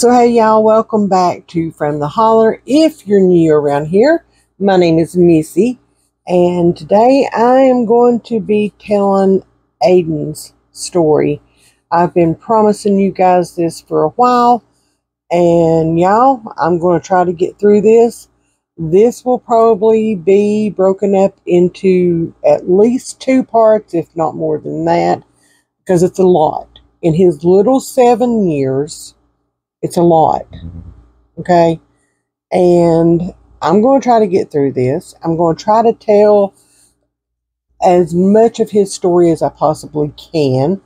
So hey y'all, welcome back to From the Holler. If you're new around here, my name is Missy, and today I am going to be telling Aiden's story. I've been promising you guys this for a while, and y'all, I'm going to try to get through this. This will probably be broken up into at least 2 parts, if not more than that, because it's a lot. In his little 7 years, it's a lot, okay? And I'm going to try to get through this. I'm going to try to tell as much of his story as I possibly can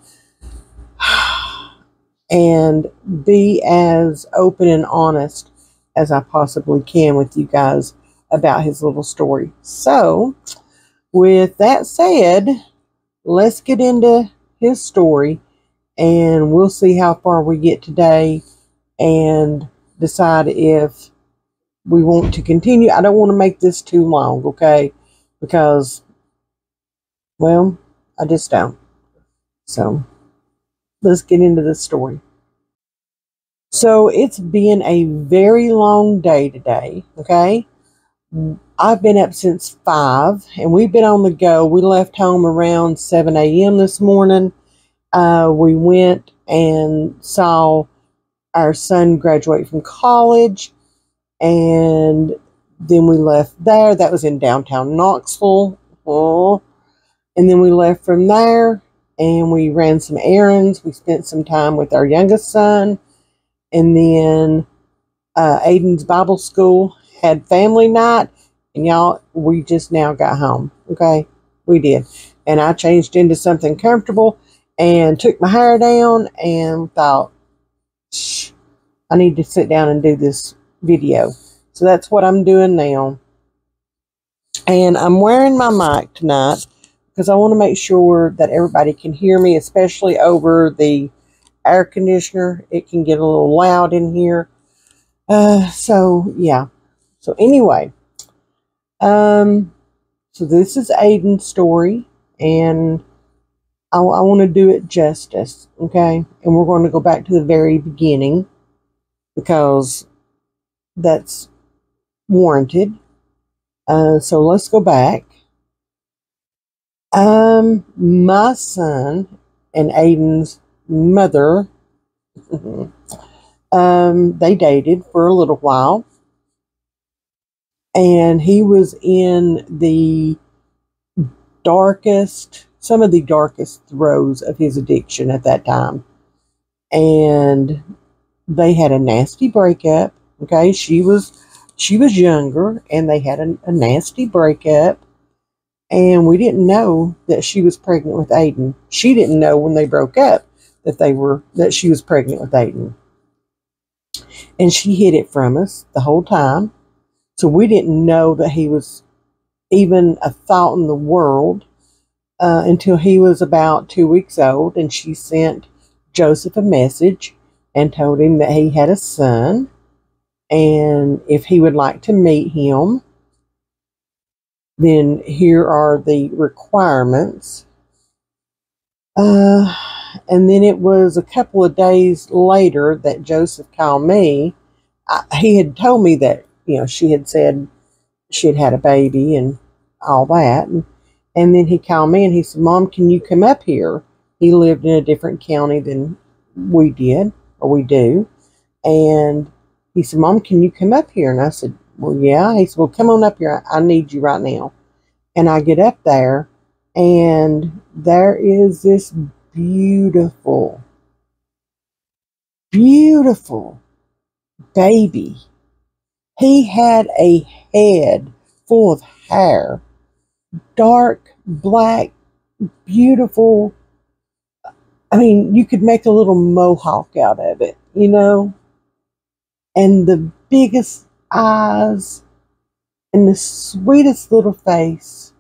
and be as open and honest as I possibly can with you guys about his little story. So, with that said, let's get into his story and we'll see how far we get today and decide if we want to continue. I don't want to make this too long, okay? Because, well, I just don't. So, let's get into the story. So, it's been a very long day today, okay? I've been up since 5, and we've been on the go. We left home around 7 a.m. this morning. We went and saw our son graduate from college, and then we left there. That was in downtown Knoxville. And then we left from there and we ran some errands. We spent some time with our youngest son, and then Aiden's Bible school had family night, and y'all, we just now got home. Okay, we did. And I changed into something comfortable and took my hair down and thought, I need to sit down and do this video. So that's what I'm doing now. And I'm wearing my mic tonight because I want to make sure that everybody can hear me, especially over the air conditioner. It can get a little loud in here. So yeah. So anyway, so this is Aiden's story, and I want to do it justice, okay? And we're going to go back to the very beginning, because that's warranted. So let's go back. My son and Aiden's mother, they dated for a little while, and he was in some of the darkest throes of his addiction at that time. And they had a nasty breakup. Okay, she was younger, and they had a nasty breakup, and we didn't know that she was pregnant with Aiden. She didn't know when they broke up that she was pregnant with Aiden, and she hid it from us the whole time. So we didn't know that he was even a thought in the world until he was about 2 weeks old, and she sent Joseph a message and told him that he had a son, and if he would like to meet him, then here are the requirements. And then it was a couple of days later that Joseph called me. He had told me that, she had said she had had a baby and all that. And then he called me and he said, "Mom, can you come up here?" He lived in a different county than we did, or we do. And he said, "Mom, can you come up here?" And I said, "Well, yeah." He said, "Well, come on up here. I need you right now." And I get up there, and there is this beautiful, beautiful baby. He had a head full of hair, dark, black, beautiful. I mean, you could make a little mohawk out of it, and the biggest eyes and the sweetest little face.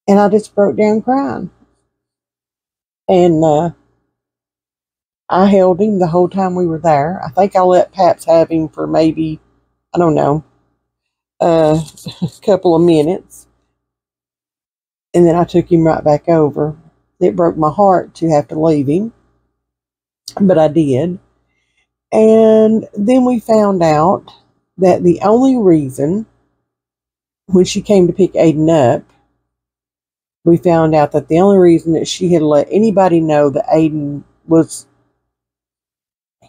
And I just broke down crying. And I held him the whole time we were there. I think I let Paps have him for maybe, I don't know, a couple of minutes. And then I took him right back over. It broke my heart to have to leave him, but I did. And then we found out that the only reason, when she came to pick Aiden up, we found out that the only reason that she had let anybody know that Aiden was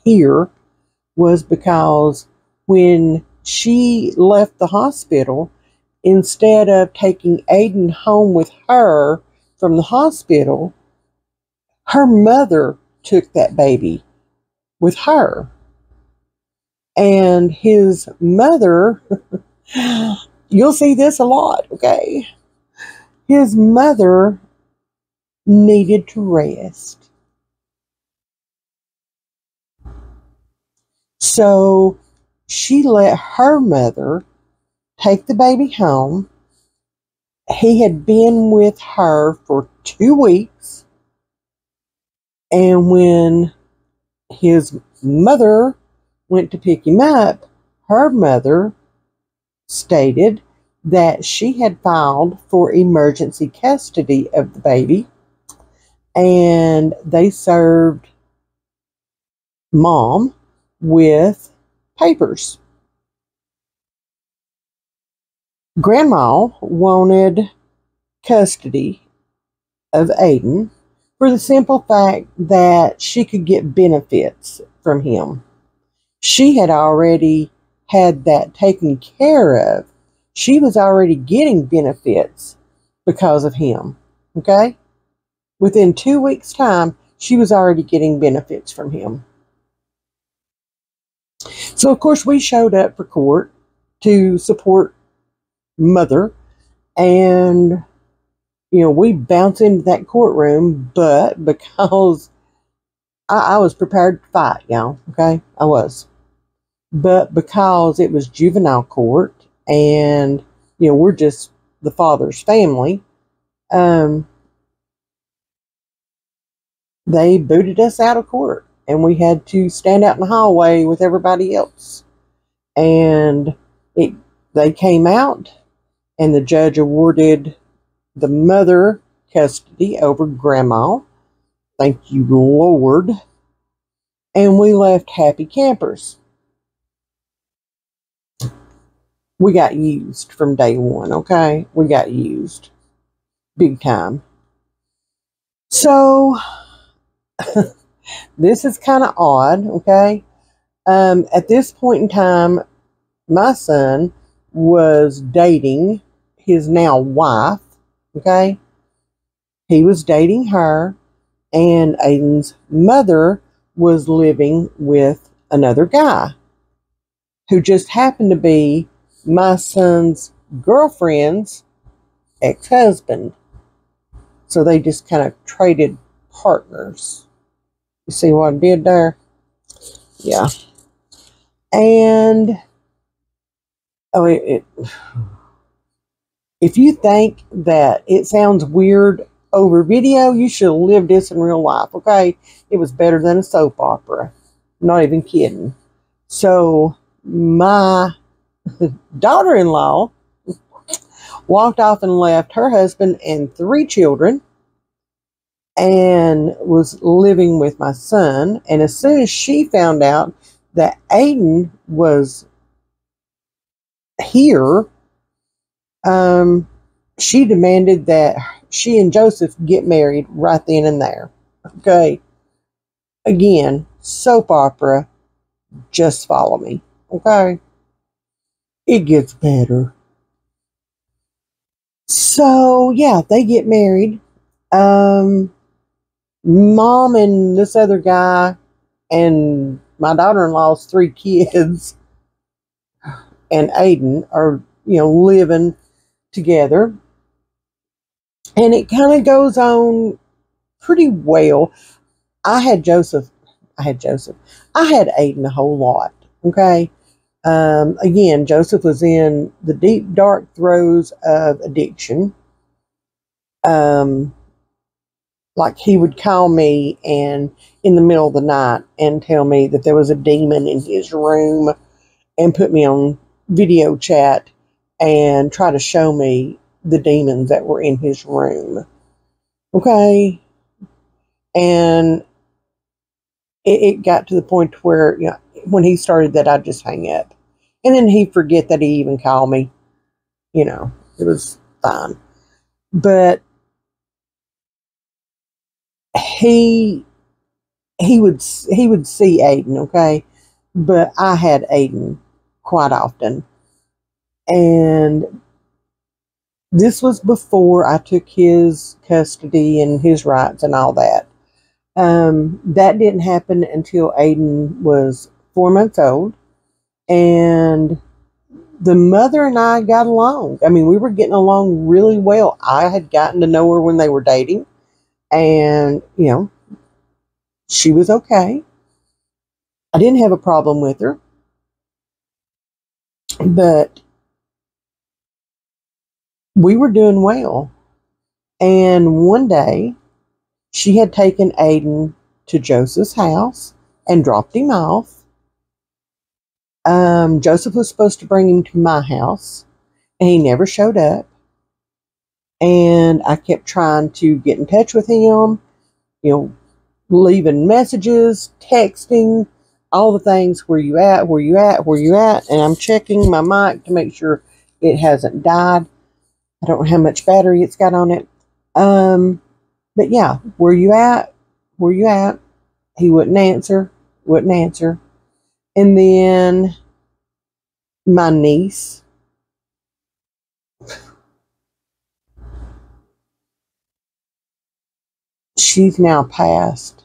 here was because when she left the hospital, instead of taking Aiden home with her from the hospital, her mother took that baby with her. And his mother, you'll see this a lot, okay? His mother needed to rest. So she let her mother take the baby home. He had been with her for 2 weeks. And when his mother went to pick him up, her mother stated that she had filed for emergency custody of the baby, and they served Mom with papers. Grandma wanted custody of Aiden for the simple fact that she could get benefits from him. She had already had that taken care of. She was already getting benefits because of him. Okay? Within 2 weeks' time, she was already getting benefits from him. So, of course, we showed up for court to support Mother, and, we bounced into that courtroom, but because I was prepared to fight, y'all, okay? I was. But because it was juvenile court and, we're just the father's family, they booted us out of court and we had to stand out in the hallway with everybody else. And they came out and the judge awarded the mother custody over Grandma. Thank you, Lord. And we left happy campers. We got used from day one, okay? We got used. Big time. So, this is kind of odd, okay? At this point in time, my son was dating his now wife, okay? He was dating her, and Aiden's mother was living with another guy who just happened to be my son's girlfriend's ex-husband. So they just kind of traded partners. You see what I did there? Yeah. And if you think that it sounds weird over video, you should have lived this in real life, okay? It was better than a soap opera. I'm not even kidding. So my daughter-in-law walked off and left her husband and 3 children and was living with my son. And as soon as she found out that Aiden was here, she demanded that she and Joseph get married right then and there. Okay. Again, soap opera. Just follow me. Okay. It gets better. So, yeah, they get married. Mom and this other guy and my daughter-in-law's 3 kids and Aiden are, living together. And it kind of goes on pretty well. I had Aiden a whole lot. Okay. Again, Joseph was in the deep, dark throes of addiction. Like he would call me and in the middle of the night and tell me that there was a demon in his room and put me on video chat and try to show me the demons that were in his room. Okay. And it got to the point where, when he started that, I'd just hang up. And then he'd forget that he even called me. You know, it was fine. But he would see Aiden, okay? But I had Aiden quite often. And this was before I took his custody and his rights and all that. That didn't happen until Aiden was 4 months old. And the mother and I got along. I mean, we were getting along really well. I had gotten to know her when they were dating. And, you know, she was okay. I didn't have a problem with her. But we were doing well. And one day, she had taken Aiden to Joseph's house and dropped him off. Joseph was supposed to bring him to my house, and he never showed up. And I kept trying to get in touch with him, you know, leaving messages, texting, all the things. Where you at? Where you at? Where you at? And I'm checking my mic to make sure it hasn't died. I don't know how much battery it's got on it. But yeah, where you at? Where you at? He wouldn't answer. And then my niece, she's now passed.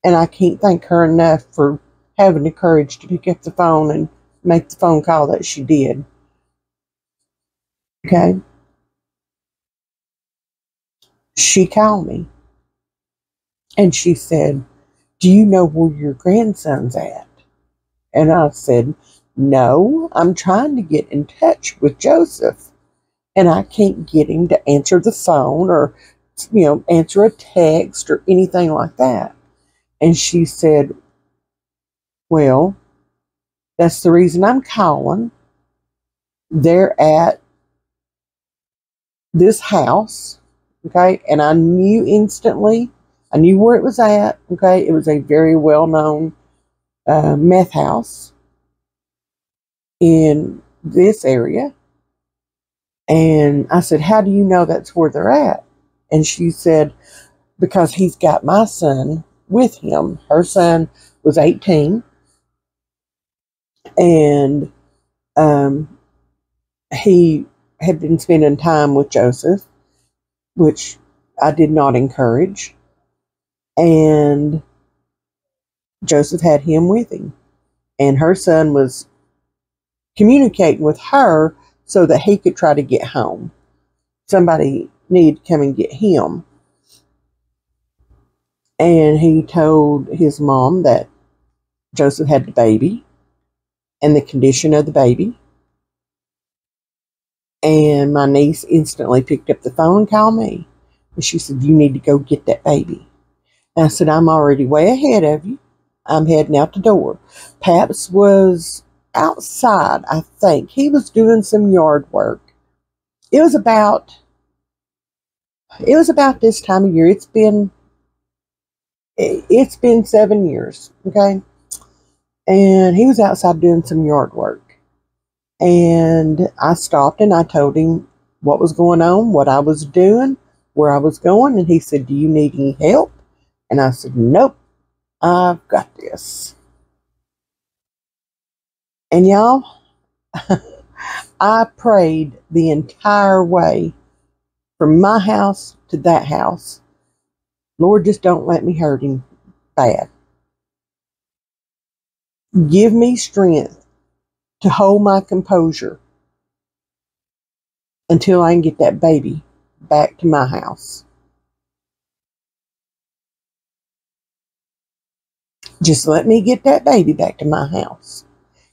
And I can't thank her enough for having the courage to pick up the phone and make the phone call that she did. Okay? She called me and she said, "Do you know where your grandson's at?" And I said, "No, I'm trying to get in touch with Joseph, and I can't get him to answer the phone or, you know, answer a text or anything like that." And she said, "Well, that's the reason I'm calling. They're at this house." Okay. And I knew instantly, I knew where it was at. Okay. It was a very well known meth house in this area. And I said, "How do you know that's where they're at?" And she said, "Because he's got my son with him." Her son was 18. And he had been spending time with Joseph, which I did not encourage. And Joseph had him with him. And her son was communicating with her so that he could try to get home. Somebody needed to come and get him. And he told his mom that Joseph had the baby and the condition of the baby. And my niece instantly picked up the phone and called me. And she said, "You need to go get that baby." And I said, "I'm already way ahead of you. I'm heading out the door." Paps was outside, I think. He was doing some yard work. It was about this time of year. It's been 7 years, okay? And he was outside doing some yard work. And I stopped and I told him what was going on, what I was doing, where I was going. And he said, "Do you need any help?" And I said, "Nope, I've got this." And y'all, I prayed the entire way from my house to that house. "Lord, just don't let me hurt him bad. Give me strength to hold my composure until I can get that baby back to my house. Just let me get that baby back to my house."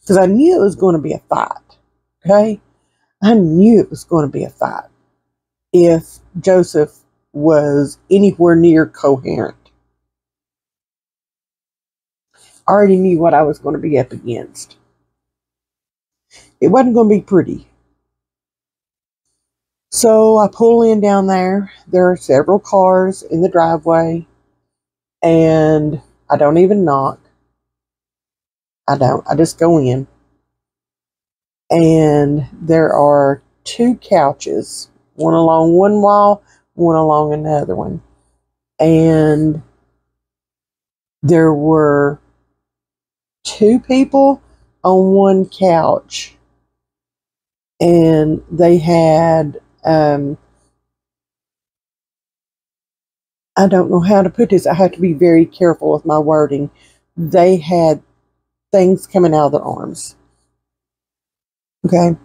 Because I knew it was going to be a fight. Okay? I knew it was going to be a fight if Joseph was anywhere near coherent. I already knew what I was going to be up against. It wasn't going to be pretty. So I pull in down there. There are several cars in the driveway. And I don't even knock. I don't. I just go in. And there are two couches, one along one wall, one along another one. And there were two people on one couch. And they had, I don't know how to put this. I have to be very careful with my wording. They had things coming out of their arms. Okay.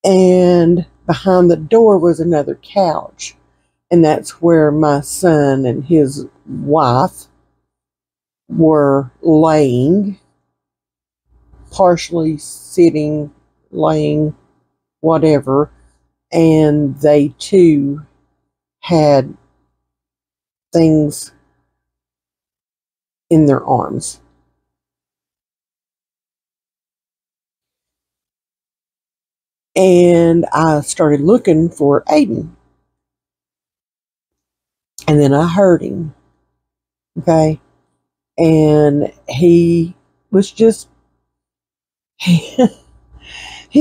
And behind the door was another couch. And that's where my son and his wife were laying, partially sitting, laying, whatever. And they too had things in their arms. And I started looking for Aiden. And then I heard him. Okay. And he was just, he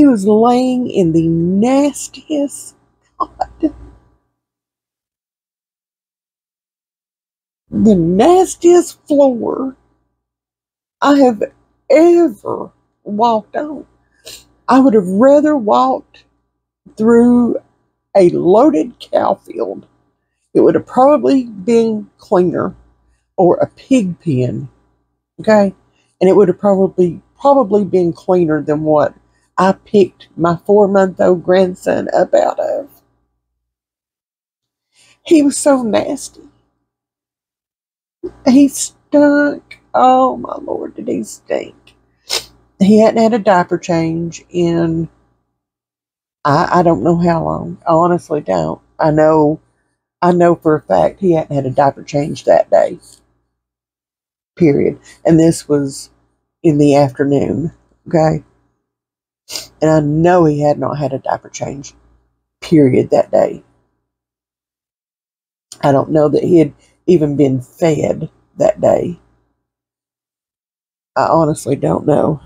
was laying in the nastiest, God, the nastiest floor I have ever walked on. I would have rather walked through a loaded cow field. It would have probably been cleaner, or a pig pen, okay? And it would have probably been cleaner than what I picked my 4-month-old grandson up out of. He was so nasty. He stunk. Oh my Lord, did he stink. He hadn't had a diaper change in, I don't know how long. I honestly don't. I know for a fact he hadn't had a diaper change that day. Period. And this was in the afternoon. Okay. And I know he had not had a diaper change. Period that day. I don't know that he had even been fed that day. I honestly don't know.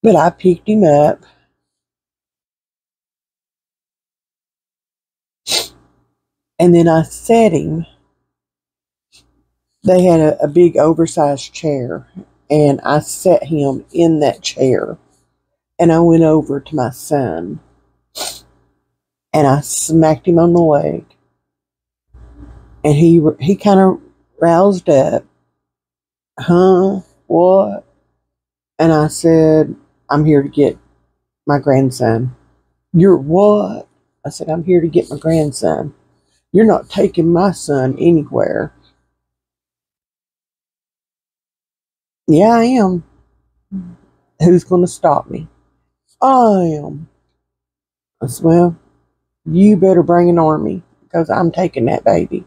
But I picked him up. And then I set him. They had a big oversized chair. And I set him in that chair. And I went over to my son. And I smacked him on the leg. And he kind of roused up. Huh? What? And I said, I'm here to get my grandson. You're what? I said, I'm here to get my grandson. You're not taking my son anywhere. Yeah, I am. Who's going to stop me? I am. I said, well, you better bring an army because I'm taking that baby.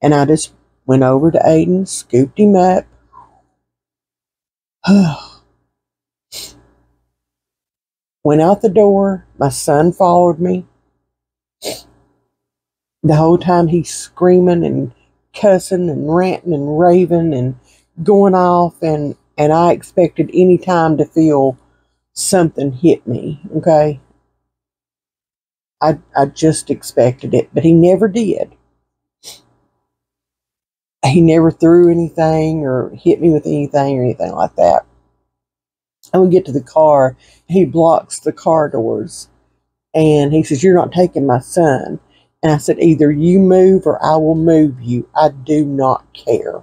And I just went over to Aiden, scooped him up. Went out the door. My son followed me. The whole time he's screaming and cussing and ranting and raving and going off, and I expected any time to feel something hit me, okay? I just expected it, but he never did. He never threw anything or hit me with anything or anything like that. And we get to the car, he blocks the car doors, and he says, you're not taking my son. And I said, either you move or I will move you. I do not care.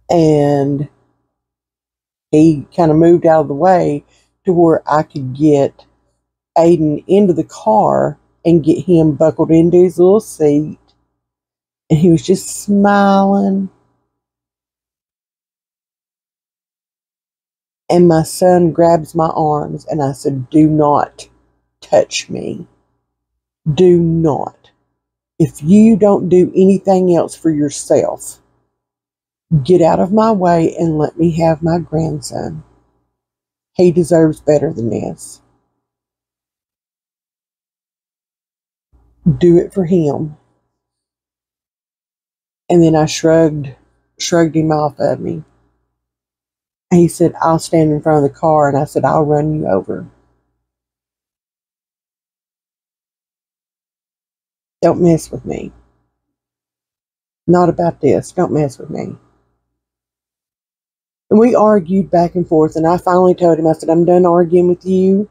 And he kind of moved out of the way to where I could get Aiden into the car and get him buckled into his little seat. And he was just smiling. And my son grabs my arms and I said, do not touch me. Do not. If you don't do anything else for yourself, get out of my way and let me have my grandson. He deserves better than this. do it for him. And then I shrugged him off of me. And he said, I'll stand in front of the car. And I said, I'll run you over. Don't mess with me. Not about this. Don't mess with me. And we argued back and forth. And I finally told him, I said, I'm done arguing with you.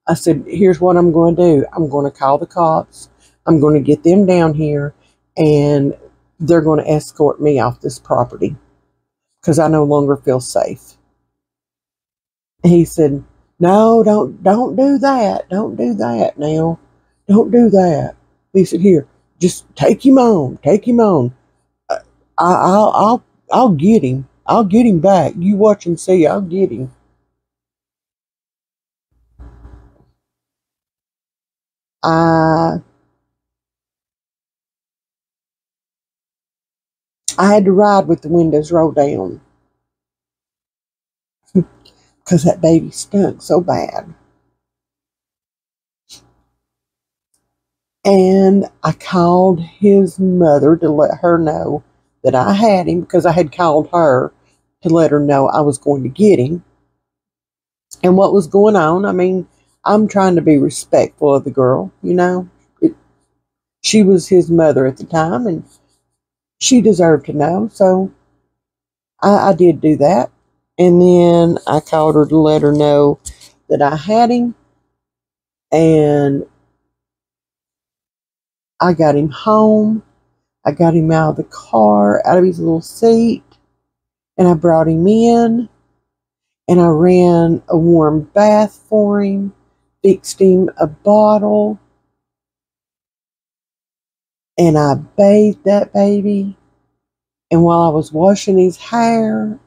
I said, here's what I'm going to do. I'm going to call the cops. I'm going to get them down here. And they're going to escort me off this property. Because I no longer feel safe. And he said, no, don't do that. Don't do that now. Don't do that. He said, here, just take him on. Take him on. I'll get him. I'll get him back. You watch and see. I'll get him. I had to ride with the windows rolled down because that baby stunk so bad. And I called his mother to let her know that I had him because I had called her to let her know I was going to get him and what was going on. I mean, I'm trying to be respectful of the girl, you know. She was his mother at the time and she deserved to know. So I did do that. And then I called her to let her know that I had him. And I got him home. I got him out of the car, out of his little seat. And I brought him in. And I ran a warm bath for him. Fixed him a bottle. And I bathed that baby. And while I was washing his hair,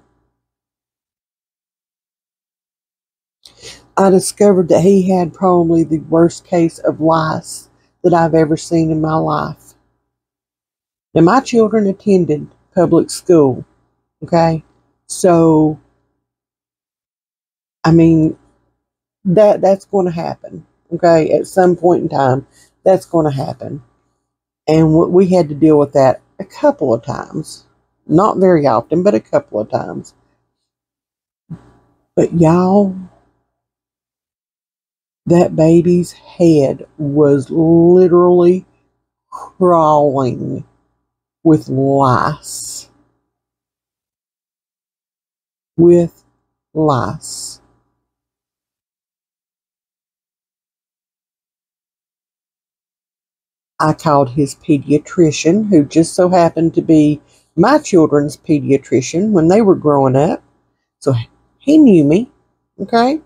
I discovered that he had probably the worst case of lice that I've ever seen in my life. Now, my children attended public school, okay? So, I mean, that's going to happen, okay? At some point in time, that's going to happen. And we had to deal with that a couple of times. Not very often, but a couple of times. But y'all, that baby's head was literally crawling with lice. With lice. I called his pediatrician, who just so happened to be my children's pediatrician when they were growing up. So he knew me, okay?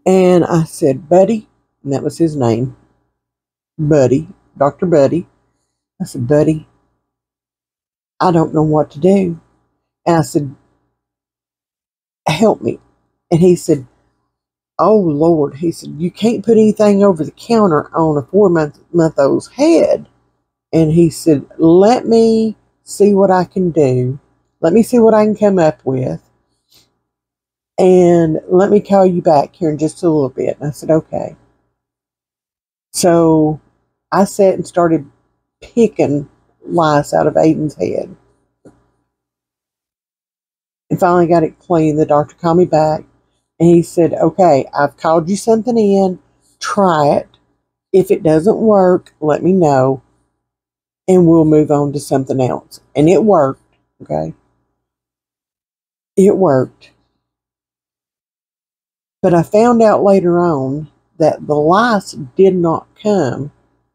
And I said, Buddy, and that was his name, Buddy, Dr. Buddy. I said, Buddy, I don't know what to do. And I said, help me. And he said, oh, Lord. He said, you can't put anything over the counter on a 4-month-old's head. And he said, let me see what I can do. Let me see what I can come up with. And let me call you back here in just a little bit. And I said, okay. So I sat and started picking lice out of Aiden's head. And finally got it clean. The doctor called me back. And he said, okay, I've called you something in. Try it. If it doesn't work, let me know. And we'll move on to something else. And it worked. Okay. It worked. But I found out later on that the lice did not come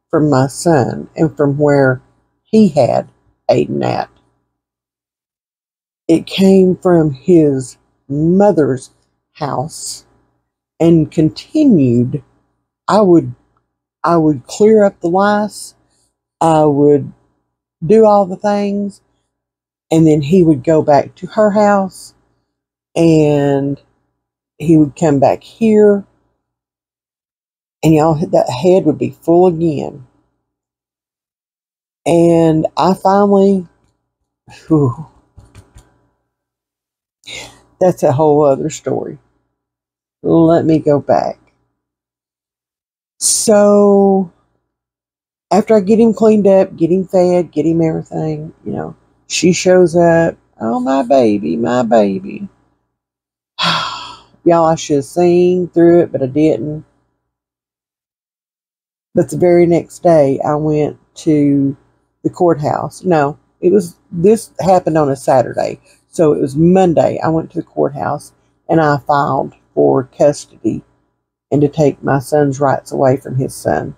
from my son and from where he had Aiden at. It came from his mother's house and continued. I would clear up the lice. I would do all the things. And then he would go back to her house and he would come back here. And y'all, that head would be full again. And I finally, whew, that's a whole other story. Let me go back. So after I get him cleaned up, get him fed, get him everything, she shows up. Oh, my baby, my baby. Y'all, I should have seen through it, but I didn't. But the very next day, I went to the courthouse. No, this happened on a Saturday. So it was Monday. I went to the courthouse and I filed for custody and to take my son's rights away from his son.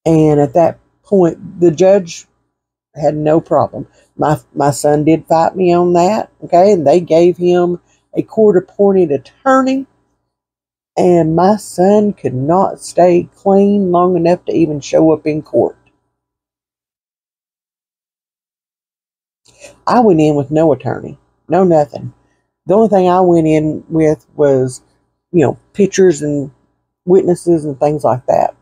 And at that point, the judge had no problem. My son did fight me on that, okay? And they gave him a court-appointed attorney. And my son could not stay clean long enough to even show up in court. I went in with no attorney, no nothing. The only thing I went in with was, pictures and witnesses and things like that.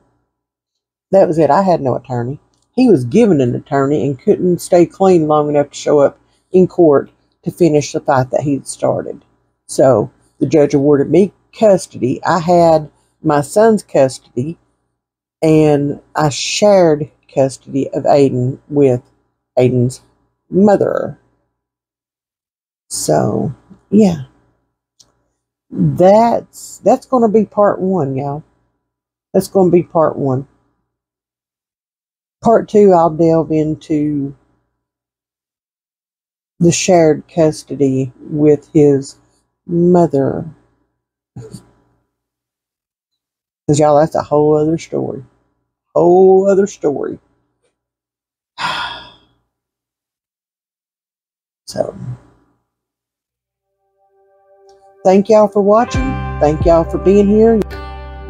That was it. I had no attorney. He was given an attorney and couldn't stay clean long enough to show up in court to finish the fight that he'd started. So the judge awarded me custody. I had my son's custody, and I shared custody of Aiden with Aiden's mother. So, yeah. That's going to be part one, y'all. That's going to be part one. Part two, I'll delve into the shared custody with his mother. Because, y'all, that's a whole other story. Whole other story. So, thank y'all for watching. Thank y'all for being here.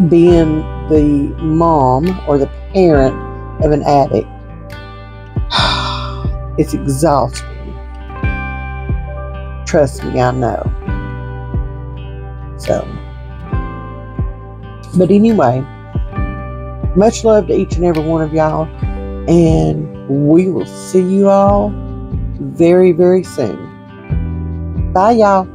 Being the mom or the parent of an addict, it's exhausting. Trust me, I know. So, but anyway, much love to each and every one of y'all, and we will see you all very, very soon. Bye, y'all.